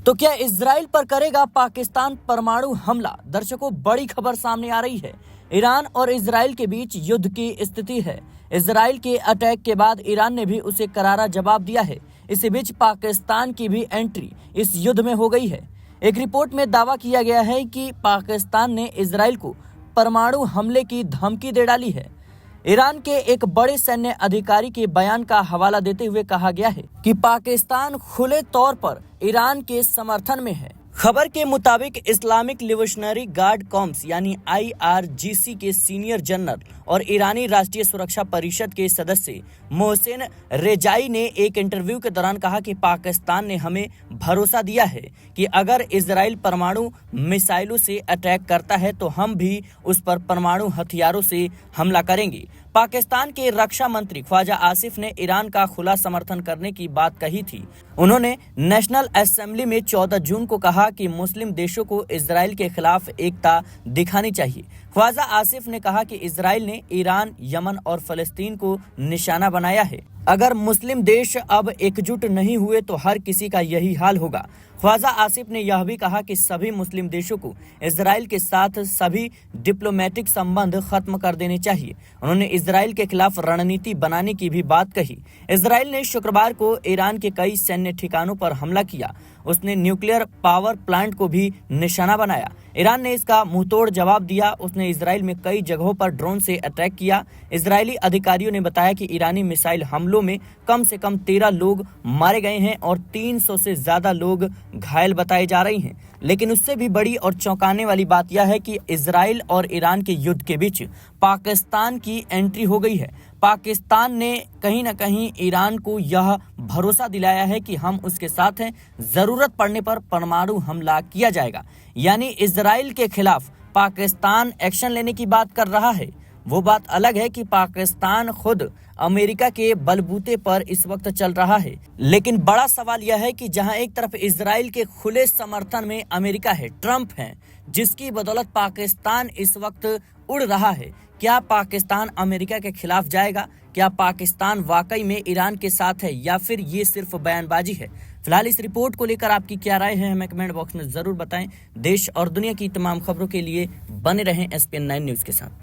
तो क्या इजराइल पर करेगा पाकिस्तान परमाणु हमला? दर्शकों, बड़ी खबर सामने आ रही है। ईरान और इजराइल के बीच युद्ध की स्थिति है। इजराइल के अटैक के बाद ईरान ने भी उसे करारा जवाब दिया है। इसी बीच पाकिस्तान की भी एंट्री इस युद्ध में हो गई है। एक रिपोर्ट में दावा किया गया है कि पाकिस्तान ने इजराइल को परमाणु हमले की धमकी दे डाली है। ईरान के एक बड़े सैन्य अधिकारी के बयान का हवाला देते हुए कहा गया है कि पाकिस्तान खुले तौर पर ईरान के समर्थन में है। खबर के मुताबिक इस्लामिक रिवोल्यूशनरी गार्ड कॉर्प्स यानी IRGC के सीनियर जनरल और ईरानी राष्ट्रीय सुरक्षा परिषद के सदस्य मोहसिन रेजाई ने एक इंटरव्यू के दौरान कहा कि पाकिस्तान ने हमें भरोसा दिया है कि अगर इजराइल परमाणु मिसाइलों से अटैक करता है तो हम भी उस पर परमाणु हथियारों से हमला करेंगे। पाकिस्तान के रक्षा मंत्री ख्वाजा आसिफ ने ईरान का खुला समर्थन करने की बात कही थी। उन्होंने नेशनल असेंबली में 14 जून को कहा कि मुस्लिम देशों को इजराइल के खिलाफ एकता दिखानी चाहिए। ख्वाजा आसिफ ने कहा कि इजराइल ने ईरान, यमन और फलस्तीन को निशाना बनाया है। अगर मुस्लिम देश अब एकजुट नहीं हुए तो हर किसी का यही हाल होगा। ख्वाजा आसिफ ने यह भी कहा कि सभी मुस्लिम देशों को इजराइल के साथ सभी डिप्लोमेटिक संबंध खत्म कर देने चाहिए। उन्होंने इजराइल के खिलाफ रणनीति बनाने की भी बात कही। इजराइल ने शुक्रवार को ईरान के कई सैन्य ठिकानों पर हमला किया। उसने न्यूक्लियर पावर प्लांट को भी निशाना बनाया। ईरान ने इसका मुंहतोड़ जवाब दिया। उसने इजराइल में कई जगहों पर ड्रोन से अटैक किया। इजरायली अधिकारियों ने बताया कि ईरानी मिसाइल हमलों में कम से कम 13 लोग मारे गए हैं और 300 से ज्यादा लोग घायल बताए जा रहे हैं। लेकिन उससे भी बड़ी और चौंकाने वाली बात यह है कि इजराइल और ईरान के युद्ध के बीच पाकिस्तान की एंट्री हो गई है। पाकिस्तान ने कहीं न कहीं ईरान को यह भरोसा दिलाया है कि हम उसके साथ हैं, जरूरत पड़ने पर परमाणु हमला किया जाएगा। यानी इजराइल के खिलाफ पाकिस्तान एक्शन लेने की बात कर रहा है। वो बात अलग है कि पाकिस्तान खुद अमेरिका के बलबूते पर इस वक्त चल रहा है। लेकिन बड़ा सवाल यह है कि जहां एक तरफ इजराइल के खुले समर्थन में अमेरिका है, ट्रंप है, जिसकी बदौलत पाकिस्तान इस वक्त उड़ रहा है, क्या पाकिस्तान अमेरिका के खिलाफ जाएगा? क्या पाकिस्तान वाकई में ईरान के साथ है या फिर ये सिर्फ बयानबाजी है? फिलहाल इस रिपोर्ट को लेकर आपकी क्या राय है, हमें कमेंट बॉक्स में जरूर बताएं। देश और दुनिया की तमाम खबरों के लिए बने रहें SPN9 न्यूज के साथ।